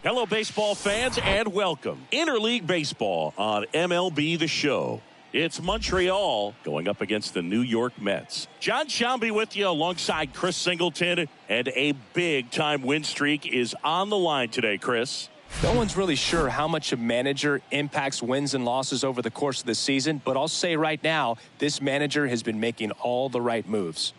Hello, baseball fans, and welcome. Interleague Baseball on MLB The Show. It's Montreal going up against the New York Mets. John Shambi with you alongside Chris Singleton, and a big-time win streak is on the line today, Chris. No one's really sure how much a manager impacts wins and losses over the course of the season, but I'll say right now, this manager has been making all the right moves.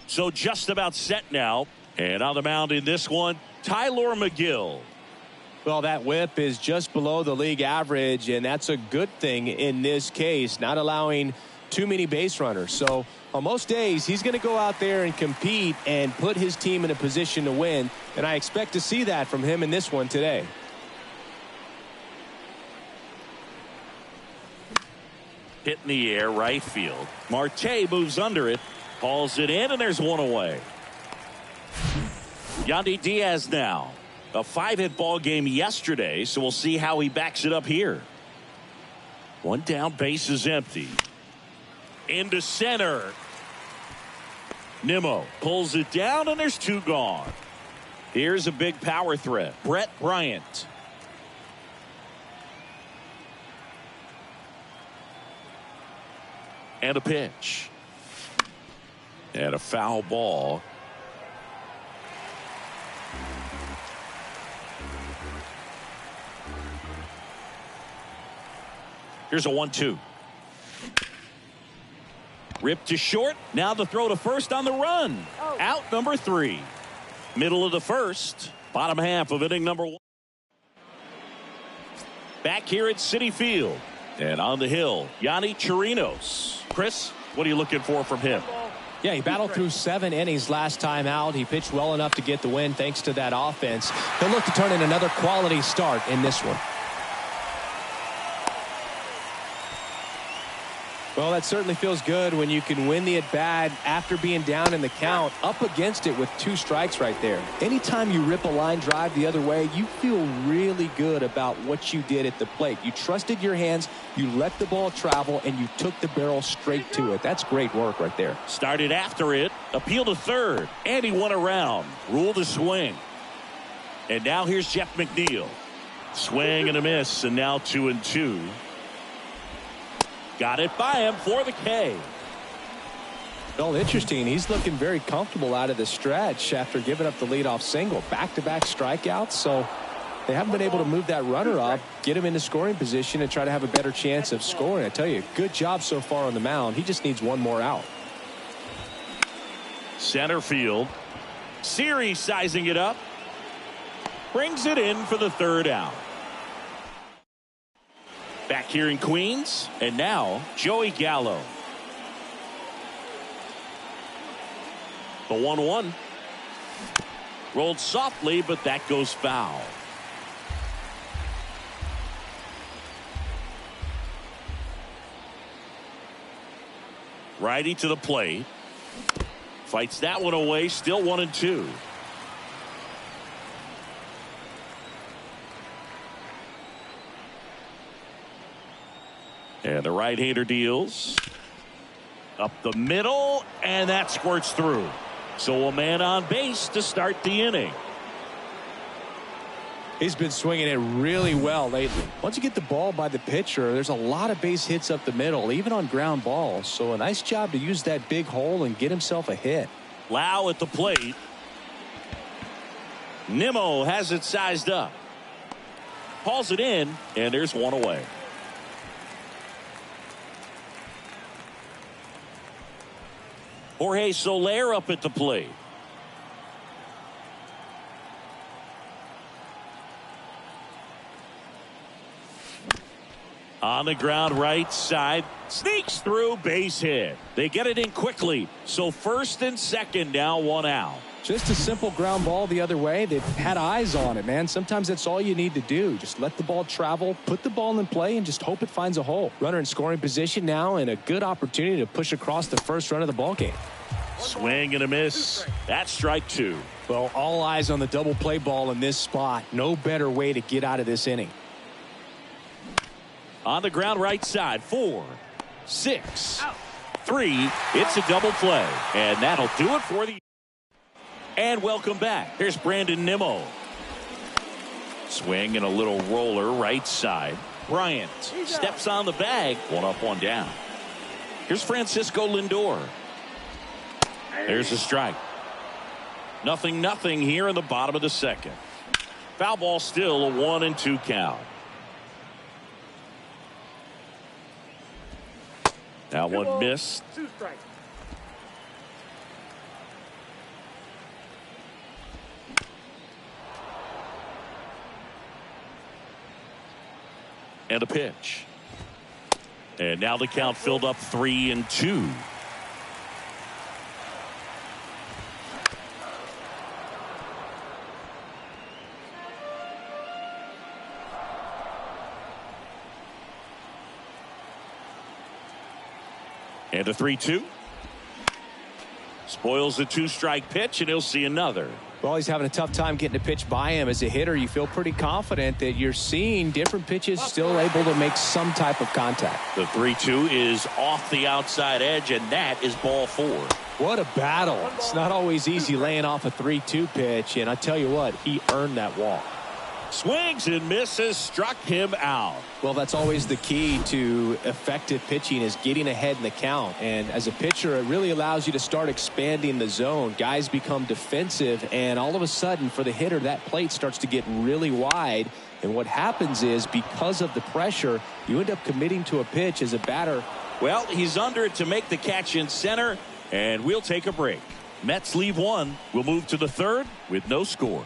So just about set now. And on the mound in this one, Tyler McGill. Well, that whip is just below the league average, and that's a good thing in this case, not allowing too many base runners. So on most days, he's going to go out there and compete and put his team in a position to win, and I expect to see that from him in this one today. Hit in the air, right field. Marte moves under it, hauls it in, and there's one away. Yandy Diaz now. A 5-hit ball game yesterday, so we'll see how he backs it up here. One down, base is empty. Into center. Nimmo pulls it down, and there's two gone. Here's a big power threat. Brett Bryant. And a pitch. And a foul ball. Here's a 1-2. Ripped to short. Now the throw to first on the run. Out number 3. Middle of the first. Bottom half of inning number 1. Back here at Citi Field. And on the hill, Yonny Chirinos. Chris, what are you looking for from him? Yeah, he battled through 7 innings last time out. He pitched well enough to get the win thanks to that offense. He'll look to turn in another quality start in this one. Well, that certainly feels good when you can win the at-bat after being down in the count, up against it with 2 strikes right there. Anytime you rip a line drive the other way, you feel really good about what you did at the plate. You trusted your hands, you let the ball travel, and you took the barrel straight to it. That's great work right there. Started after it, appeal to third, and he won around. Rule the swing. And now here's Jeff McNeil. Swing and a miss, and now 2-2. Got it by him for the K. Well, interesting. He's looking very comfortable out of the stretch after giving up the leadoff single. Back-to-back strikeouts, so they haven't been able to move that runner up, get him into scoring position, and try to have a better chance of scoring. I tell you, good job so far on the mound. He just needs one more out. Center field. Siri sizing it up. Brings it in for the 3rd out. Back here in Queens, and now Joey Gallo. The 1-1. Rolled softly, but that goes foul. Righty to the plate. Fights that one away, still 1-2. And the right-hander deals. Up the middle, and that squirts through. So a man on base to start the inning. He's been swinging it really well lately. Once you get the ball by the pitcher, there's a lot of base hits up the middle, even on ground balls. So a nice job to use that big hole and get himself a hit. Lau at the plate. Nimmo has it sized up. Hauls it in, and there's one away. Jorge Soler up at the plate. On the ground right side. Sneaks through, base hit. They get it in quickly. So first and second, now 1 out. Just a simple ground ball the other way. They've had eyes on it, man. Sometimes that's all you need to do. Just let the ball travel, put the ball in play, and just hope it finds a hole. Runner in scoring position now, and a good opportunity to push across the first run of the ball game. Swing and a miss. That's strike 2. Well, all eyes on the double play ball in this spot. No better way to get out of this inning. On the ground right side. 4, 6, 3. It's a double play. And that'll do it for the And welcome back. Here's Brandon Nimmo. Swing and a little roller right side. Bryant steps on the bag. 1 up, 1 down. Here's Francisco Lindor. There's a strike. 0-0 here in the bottom of the second. Foul ball, still a 1-2 count. Now one missed. 2 strikes. And a pitch. And now the count filled up 3-2. And a 3-2. Spoils the 2-strike pitch, and he'll see another. Well, he's having a tough time getting a pitch by him. As a hitter, you feel pretty confident that you're seeing different pitches still able to make some type of contact. The 3-2 is off the outside edge, and that is ball 4. What a battle. It's not always easy laying off a 3-2 pitch, and I tell you what, he earned that walk. Swings and misses, struck him out. Well, that's always the key to effective pitching, is getting ahead in the count. And as a pitcher, it really allows you to start expanding the zone. Guys become defensive, and all of a sudden, for the hitter, that plate starts to get really wide. And what happens is, because of the pressure, you end up committing to a pitch as a batter. Well, he's under it to make the catch in center, and we'll take a break. Mets leave 1. We'll move to the 3rd with no score.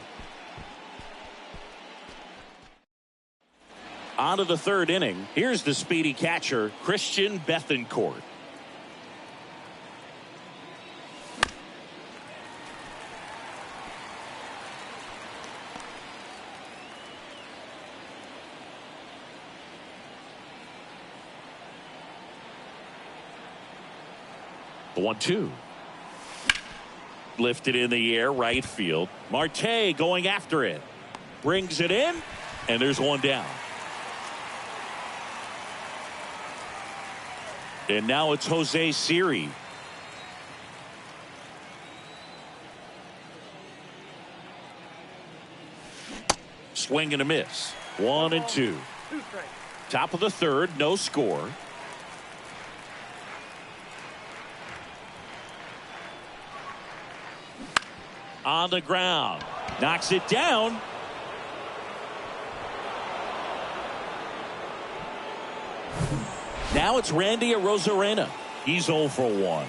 On to the 3rd inning. Here's the speedy catcher, Christian Bethancourt. The 1-2. Lifted in the air, right field. Marte going after it. Brings it in, and there's 1 down. And now it's Jose Siri. Swing and a miss. 1-2. 2 strikes. Top of the 3rd, no score. On the ground. Knocks it down. Now it's Randy Arozarena. He's 0 for 1.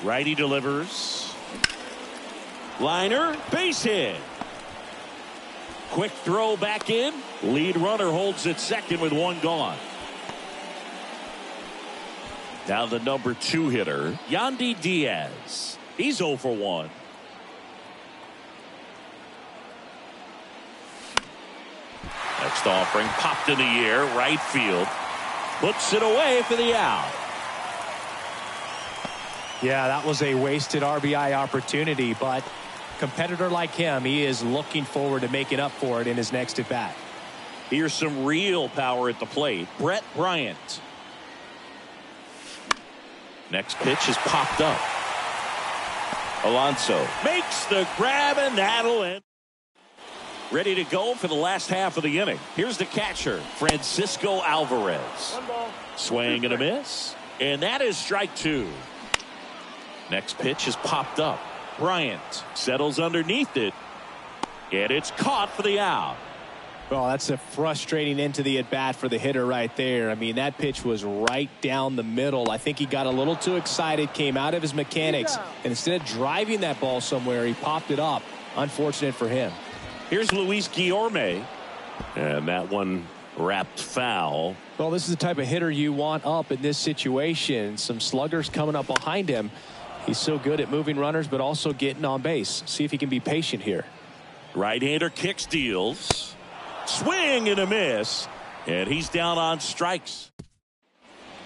Righty delivers. Liner, base hit. Quick throw back in. Lead runner holds at second with 1 gone. Now the number 2 hitter, Yandy Diaz. He's 0 for 1. Next offering popped in the air, right field. Puts it away for the out. Yeah, that was a wasted RBI opportunity, but competitor like him, he is looking forward to making up for it in his next at bat. Here's some real power at the plate. Brett Bryant. Next pitch is popped up. Alonso makes the grab, and that'll end. Ready to go for the last half of the inning. Here's the catcher, Francisco Alvarez. 1 ball. Swing and a miss. And that is strike 2. Next pitch is popped up. Bryant settles underneath it. And it's caught for the out. Well, that's a frustrating end to the at-bat for the hitter right there. I mean, that pitch was right down the middle. I think he got a little too excited, came out of his mechanics, and instead of driving that ball somewhere, he popped it up. Unfortunate for him. Here's Luis Guillorme. And that one wrapped foul. Well, this is the type of hitter you want up in this situation. Some sluggers coming up behind him. He's so good at moving runners, but also getting on base. See if he can be patient here. Right-hander kick steals. Swing and a miss. And he's down on strikes.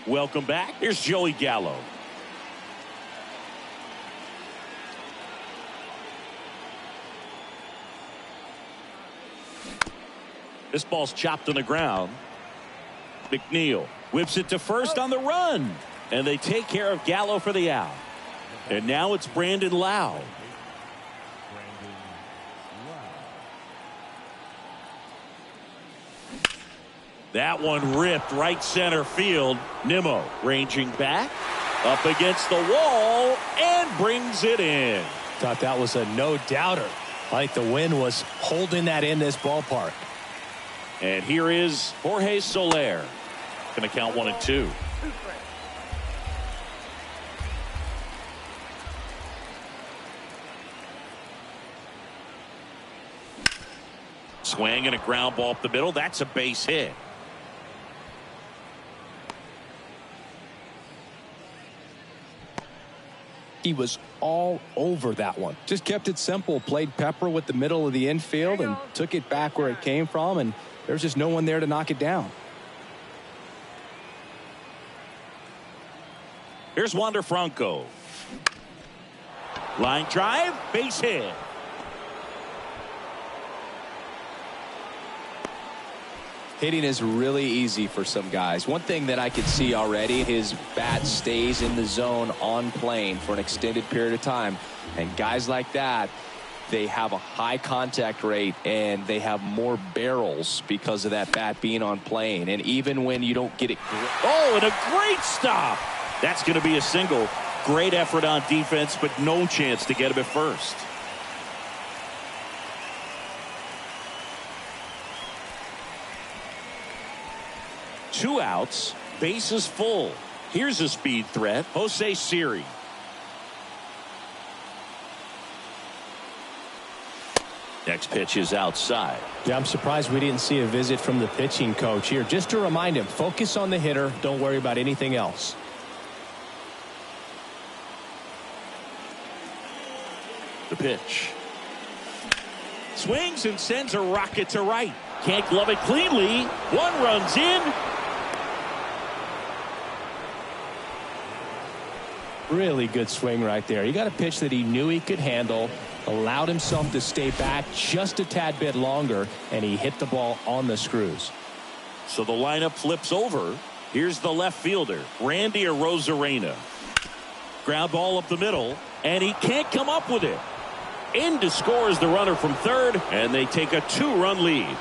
Welcome back. Here's Joey Gallo. This ball's chopped on the ground. McNeil whips it to first on the run. And they take care of Gallo for the out. And now it's Brandon Lau. That one ripped right center field. Nimmo ranging back up against the wall and brings it in. Thought that was a no-doubter. I think the wind was holding that in this ballpark. And here is Jorge Soler. Going to count 1-2. Swing and a ground ball up the middle. That's a base hit. He was all over that one. Just kept it simple. Played pepper with the middle of the infield and took it back where it came from. And there's just no one there to knock it down. Here's Wander Franco. Line drive, base hit. Hitting is really easy for some guys. One thing that I could see already, his bat stays in the zone on plane for an extended period of time. And guys like that, they have a high contact rate and they have more barrels because of that bat being on plane. And even when you don't get it. Oh, and a great stop. That's going to be a single. Great effort on defense, but no chance to get him at first. Two outs, bases full. Here's a speed threat, Jose Siri. Next pitch is outside. Yeah, I'm surprised we didn't see a visit from the pitching coach here. Just to remind him, focus on the hitter. Don't worry about anything else. The pitch. Swings and sends a rocket to right. Can't glove it cleanly. One runs in. Really good swing right there. He got a pitch that he knew he could handle, allowed himself to stay back just a tad bit longer, and he hit the ball on the screws. So the lineup flips over. Here's the left fielder, Randy Arozarena. Ground ball up the middle, and he can't come up with it. In to score is the runner from third, and they take a 2-run lead.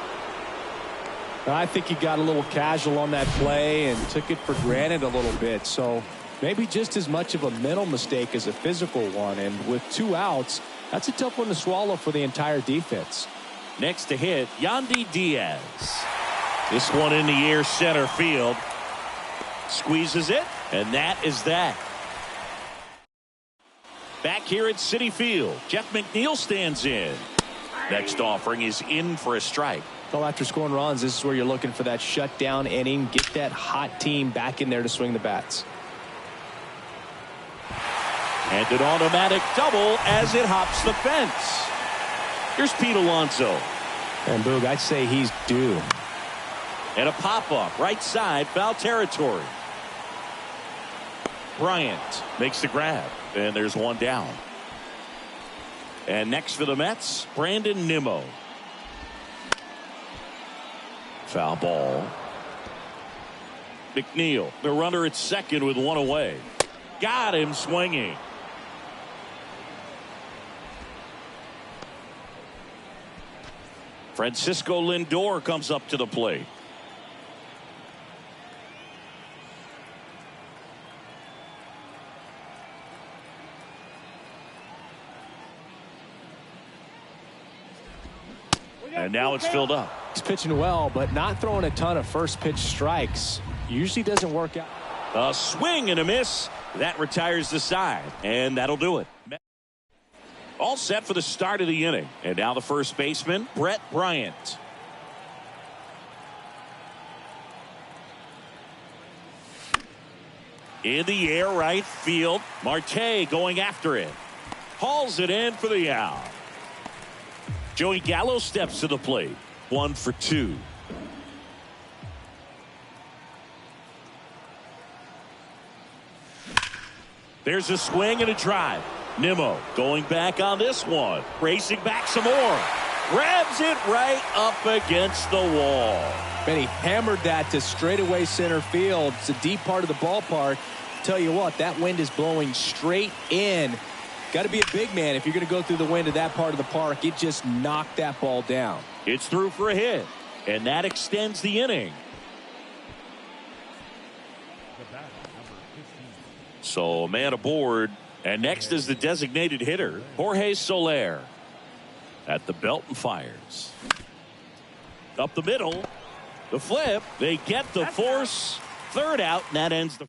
I think he got a little casual on that play and took it for granted a little bit. So maybe just as much of a mental mistake as a physical one. And with 2 outs, that's a tough one to swallow for the entire defense. Next to hit, Yandy Diaz. This one in the air center field. Squeezes it, and that is that. Back here at Citi Field, Jeff McNeil stands in. Next offering is in for a strike. Well, after scoring runs, this is where you're looking for that shutdown inning. Get that hot team back in there to swing the bats. And an automatic double as it hops the fence. Here's Pete Alonso. And Boog, I'd say he's due. And a pop-up right side, foul territory. Bryant makes the grab, and there's one down. And next for the Mets, Brandon Nimmo. Foul ball. McNeil, the runner at second with one away. Got him swinging. Francisco Lindor comes up to the plate. And now it's filled up. He's pitching well, but not throwing a ton of first pitch strikes. Usually doesn't work out. A swing and a miss. That retires the side, and that'll do it. All set for the start of the inning. And now the first baseman, Brett Bryant. In the air right field. Marte going after it. Hauls it in for the out. Joey Gallo steps to the plate. 1 for 2. There's a swing and a drive. Nimmo going back on this one. Racing back some more. Grabs it right up against the wall. And he hammered that to straightaway center field. It's a deep part of the ballpark. Tell you what, that wind is blowing straight in. Got to be a big man if you're going to go through the wind of that part of the park. It just knocked that ball down. It's through for a hit, and that extends the inning. So a man aboard, and next is the designated hitter, Jorge Soler. At the belt and fires. Up the middle, the flip, they get the force. Third out, and that ends the.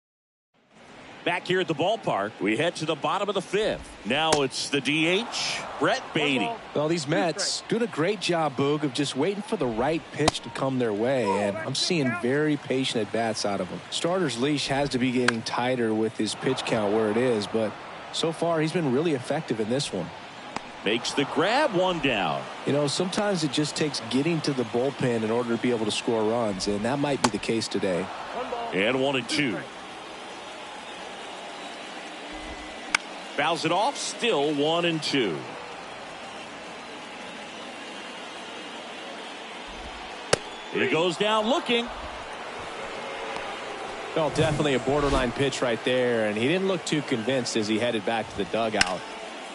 Back here at the ballpark, we head to the bottom of the fifth. Now it's the DH, Brett Beatty. Well, these Mets doing a great job, Boog, of just waiting for the right pitch to come their way, and I'm seeing very patient at-bats out of them. Starter's leash has to be getting tighter with his pitch count where it is, but so far he's been really effective in this one. Makes the grab, one down. You know, sometimes it just takes getting to the bullpen in order to be able to score runs, and that might be the case today. And 1-2. Fouls it off, still 1-2. He goes down looking. Well, definitely a borderline pitch right there, and he didn't look too convinced as he headed back to the dugout.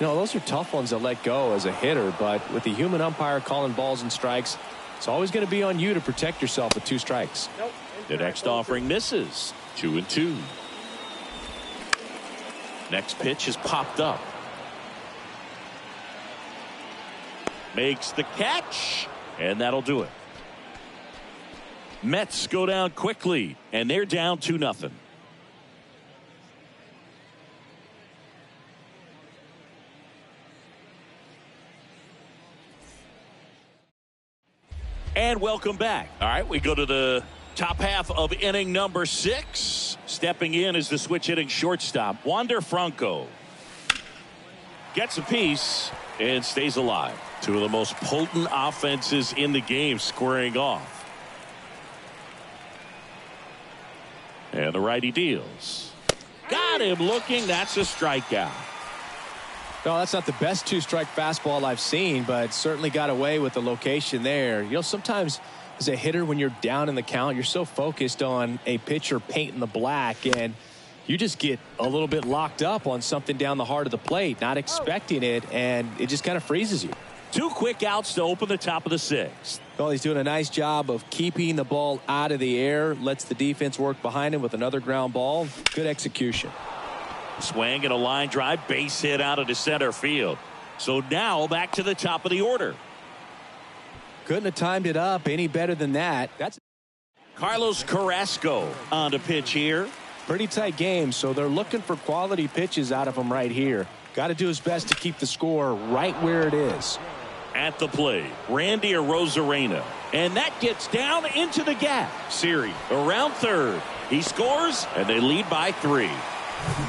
You know, those are tough ones to let go as a hitter, but with the human umpire calling balls and strikes, it's always going to be on you to protect yourself with 2 strikes. The next offering misses. 2-2. Next pitch is popped up. Makes the catch, and that'll do it. Mets go down quickly, and they're down 2-0. And welcome back. All right, we go to the top half of inning number 6. Stepping in is the switch hitting shortstop, Wander Franco. Gets a piece and stays alive. 2 of the most potent offenses in the game squaring off. And the righty deals. Got him looking. That's a strikeout. No, that's not the best 2-strike fastball I've seen, but certainly got away with the location there. You know, sometimes as a hitter, when you're down in the count, you're so focused on a pitcher painting the black, and you just get a little bit locked up on something down the heart of the plate, not expecting it, and it just kind of freezes you. 2 quick outs to open the top of the 6th. Well, he's doing a nice job of keeping the ball out of the air, lets the defense work behind him with another ground ball. Good execution. Swing and a line drive, base hit out into center field. So now back to the top of the order. Couldn't have timed it up any better than that. That's Carlos Carrasco on the pitch here. pretty tight game, so they're looking for quality pitches out of him right here. Got to do his best to keep the score right where it is. At the plate, Randy Arozarena. And that gets down into the gap. Siri around third. He scores, and they lead by 3.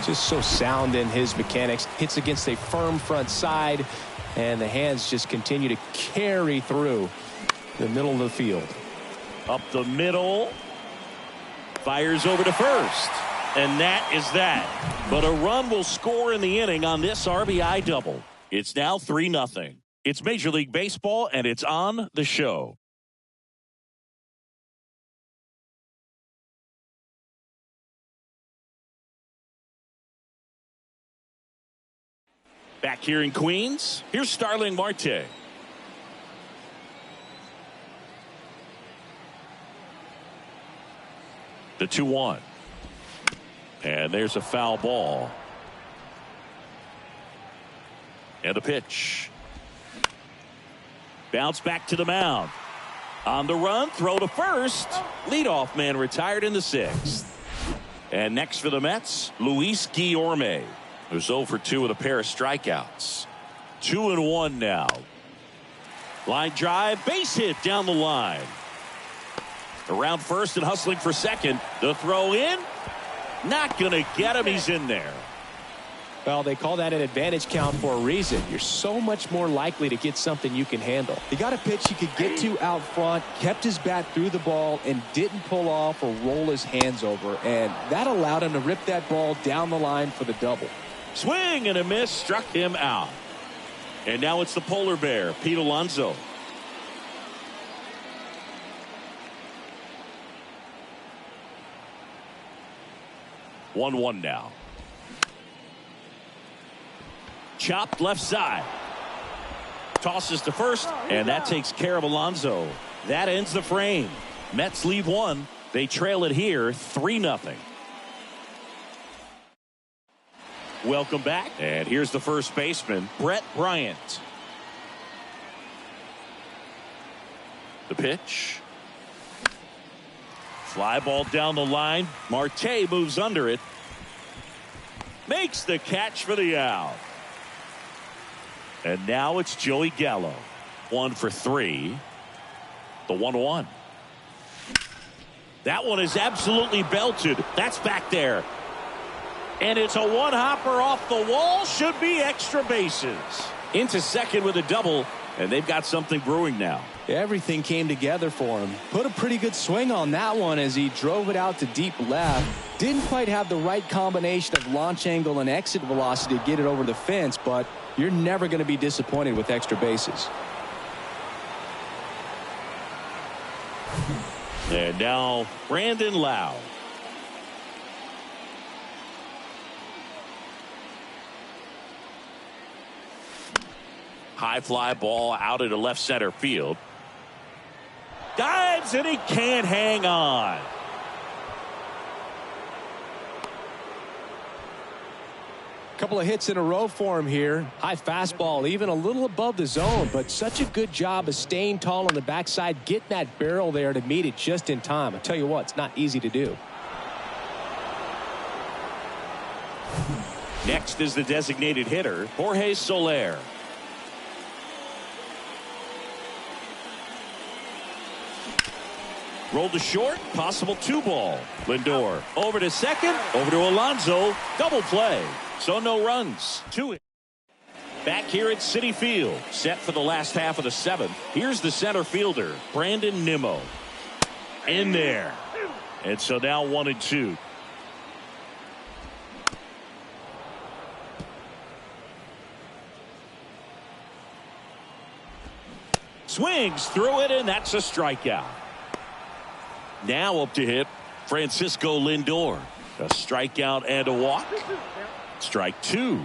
Just so sound in his mechanics. Hits against a firm front side, and the hands just continue to carry through the middle of the field. Up the middle. Fires over to first. And that is that. But a run will score in the inning on this RBI double. It's now 3-0. It's Major League Baseball, and it's on the show. Back here in Queens, here's Starling Marte. The 2-1. And there's a foul ball. And a pitch. Bounce back to the mound. On the run, throw to first. Leadoff man retired in the 6th. And next for the Mets, Luis Guillorme, who's 0 for 2 with a pair of strikeouts. 2-1 now. Line drive, base hit down the line. Around first and hustling for second. The throw in. Not going to get him. He's in there. Well, they call that an advantage count for a reason. You're so much more likely to get something you can handle. He got a pitch he could get to out front, kept his bat through the ball, and didn't pull off or roll his hands over. And that allowed him to rip that ball down the line for the double. Swing and a miss, struck him out. And now it's the polar bear, Pete Alonso. 1-1 now. Chopped left side. Tosses to first, and that takes care of Alonso. That ends the frame. Mets lead one. They trail it here 3-0. Welcome back. And here's the first baseman, Brett Bryant. The pitch. Fly ball down the line. Marte moves under it. Makes the catch for the out. And now it's Joey Gallo. 1 for 3. The 1-1. That one is absolutely belted. That's back there. And it's a one-hopper off the wall. Should be extra bases. Into second with a double. And they've got something brewing now. Everything came together for him. Put a pretty good swing on that one as he drove it out to deep left. Didn't quite have the right combination of launch angle and exit velocity to get it over the fence, but you're never going to be disappointed with extra bases. And now Brandon Lau. High fly ball out into left center field. Dives and he can't hang on. Couple of hits in a row for him here. High fastball, even a little above the zone, but such a good job of staying tall on the backside, getting that barrel there to meet it just in time. I tell you what, it's not easy to do. Next is the designated hitter, Jorge Soler. Rolled to short, possible 2-ball. Lindor over to second, over to Alonso, double play. So no runs. 2. Back here at Citi Field, set for the last half of the 7th. Here's the center fielder, Brandon Nimmo. In there. And so now 1-2. Swings through it, and that's a strikeout. Now up to hit Francisco Lindor. A strikeout and a walk. Strike 2.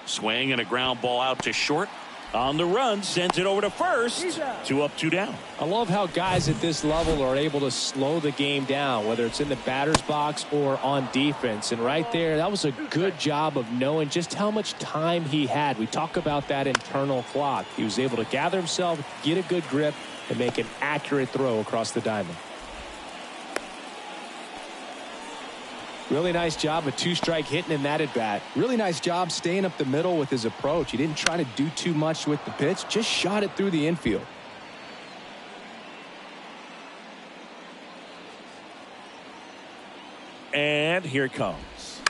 Swing and a ground ball out to short. On the run, sends it over to first. 2 up, 2 down. I love how guys at this level are able to slow the game down, whether it's in the batter's box or on defense. And right there, that was a good job of knowing just how much time he had. We talk about that internal clock. He was able to gather himself, get a good grip, and make an accurate throw across the diamond. Really nice job of 2-strike hitting in that at bat. Really nice job staying up the middle with his approach. He didn't try to do too much with the pitch, just shot it through the infield. And here it comes.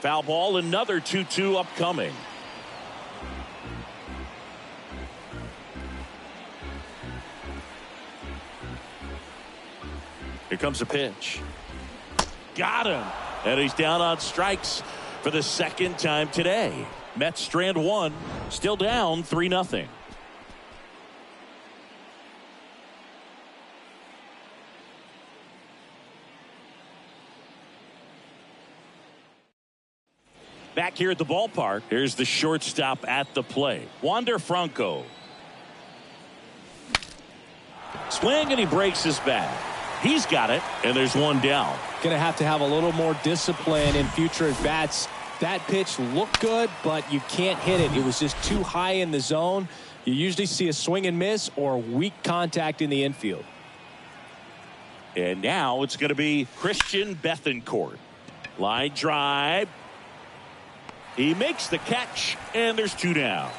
Foul ball, another 2-2 upcoming. Here comes a pitch. Got him. And he's down on strikes for the second time today. Mets strand 1. Still down 3-0. Back here at the ballpark, here's the shortstop at the plate, Wander Franco. Swing and he breaks his bat. He's got it, and there's 1 down. Going to have a little more discipline in future at bats. That pitch looked good, but you can't hit it. It was just too high in the zone. You usually see a swing and miss or weak contact in the infield. And now it's going to be Christian Bethancourt. Line drive. He makes the catch, and there's 2 down.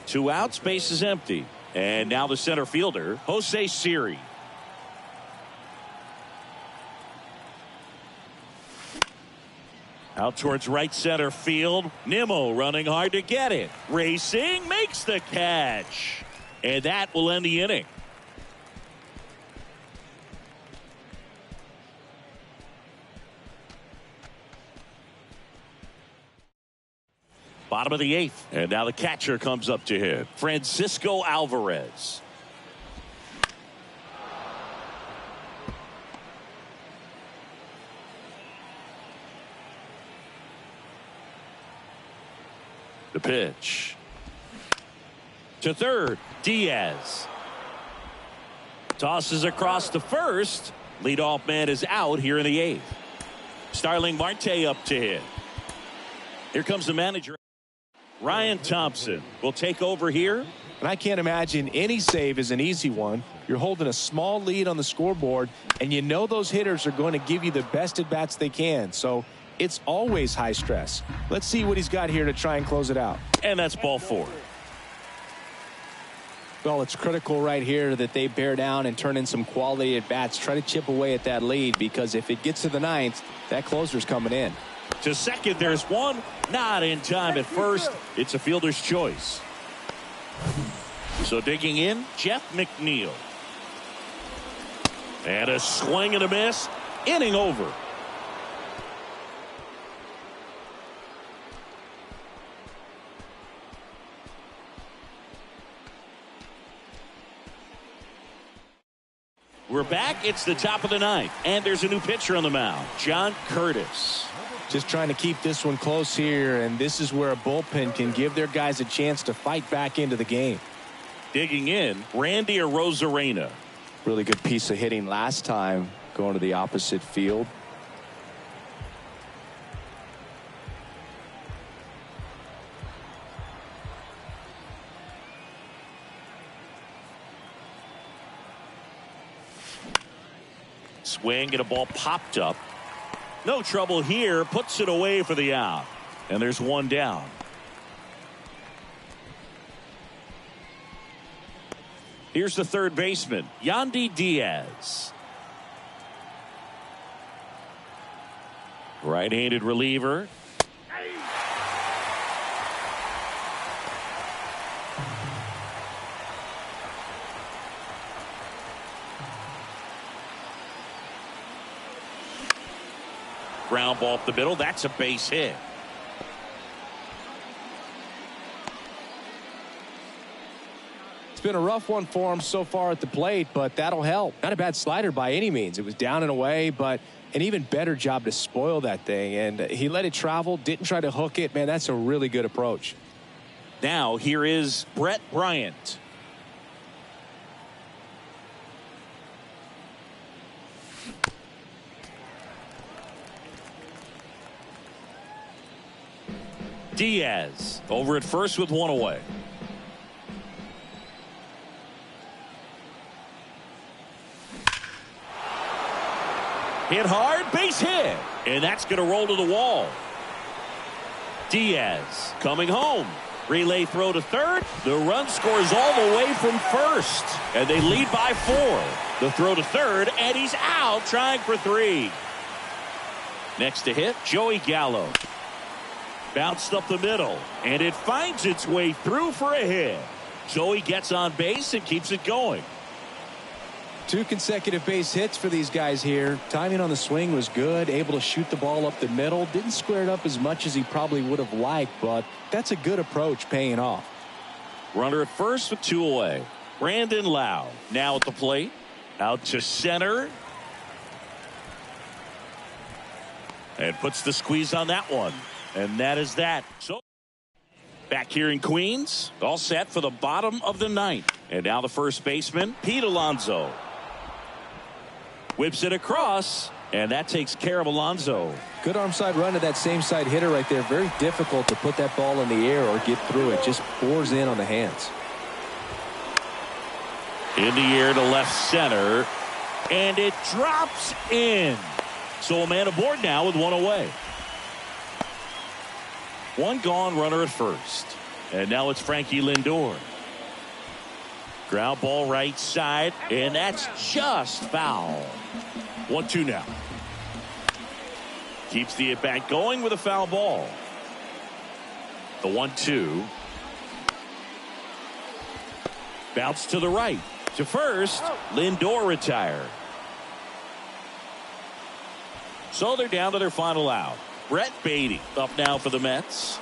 Two outs, base is empty. And now the center fielder, Jose Siri. Out towards right center field. Nimmo running hard to get it. Racing, makes the catch. And that will end the inning. Bottom of the 8th. And now the catcher comes up to hit. Francisco Alvarez. The pitch. To third. Diaz. Tosses across to first. Leadoff man is out here in the 8th. Starling Marte up to hit. Here comes the manager. Ryan Thompson will take over here. And I can't imagine any save is an easy one. You're holding a small lead on the scoreboard, and you know those hitters are going to give you the best at bats they can. So it's always high stress. Let's see what he's got here to try and close it out. And that's ball 4. Well, it's critical right here that they bear down and turn in some quality at bats. Try to chip away at that lead, because if it gets to the 9th, that closer's coming in. To second, there's one. Not in time at first. It's a fielder's choice. So digging in, Jeff McNeil. And a swing and a miss. Inning over. We're back. It's the top of the 9th. And there's a new pitcher on the mound. John Curtis. Just trying to keep this one close here, and this is where a bullpen can give their guys a chance to fight back into the game. Digging in, Randy Arozarena. Really good piece of hitting last time, going to the opposite field. Swing and a ball popped up. No trouble here. Puts it away for the out. And there's one down. Here's the third baseman, Yandy Diaz. Right-handed reliever. Ground ball up the middle. That's a base hit. It's been a rough one for him so far at the plate, but that'll help. Not a bad slider by any means. It was down and away, but an even better job to spoil that thing. And he let it travel, didn't try to hook it. Man, that's a really good approach. Now here is Brett Bryant. Diaz over at first with one away. Hit hard, base hit, and that's going to roll to the wall. Diaz coming home. Relay throw to third. The run scores all the way from first, and they lead by 4. The throw to third, and he's out trying for 3. Next to hit, Joey Gallo. Bounced up the middle, and it finds its way through for a hit. Joey gets on base and keeps it going. 2 consecutive base hits for these guys here. Timing on the swing was good, able to shoot the ball up the middle. Didn't square it up as much as he probably would have liked, but that's a good approach, paying off. Runner at first with 2 away. Brandon Lau now at the plate. Out to center. And puts the squeeze on that one. And that is that. So back here in Queens, all set for the bottom of the 9th. And now the first baseman, Pete Alonso. Whips it across, and that takes care of Alonso. Good arm side run to that same side hitter right there. Very difficult to put that ball in the air or get through it. Just pours in on the hands. In the air to left center, and it drops in. So a man aboard now with 1 away. 1 gone, runner at first. And now it's Frankie Lindor. Ground ball right side, and that's just foul. 1-2 now. Keeps the at-bat going with a foul ball. The 1-2. Bounce to the right. To first, Lindor retired. So they're down to their final out. Brett Beatty up now for the Mets.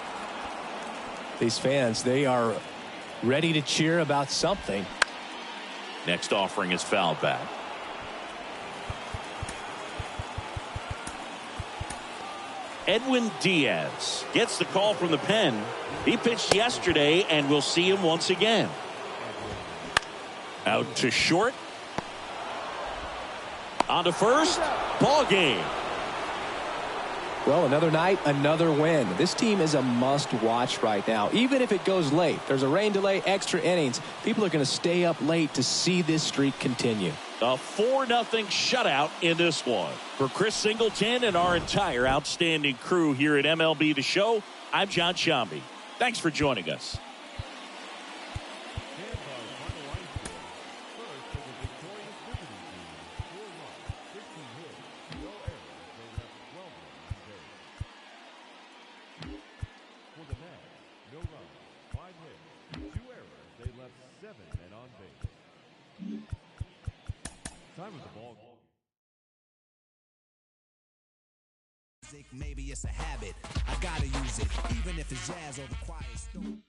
These fans, they are ready to cheer about something. Next offering is fouled back. Edwin Diaz gets the call from the pen. He pitched yesterday, and we'll see him once again. Out to short. On to first. Ball game. Well, another night, another win. This team is a must-watch right now. Even if it goes late, there's a rain delay, extra innings. People are going to stay up late to see this streak continue. A 4-0 shutout in this one. For Chris Singleton and our entire outstanding crew here at MLB The Show, I'm John Sciambi. Thanks for joining us. Maybe it's a habit. I gotta use it, even if it's jazz or the quiet storm.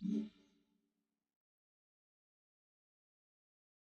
Mm-hmm.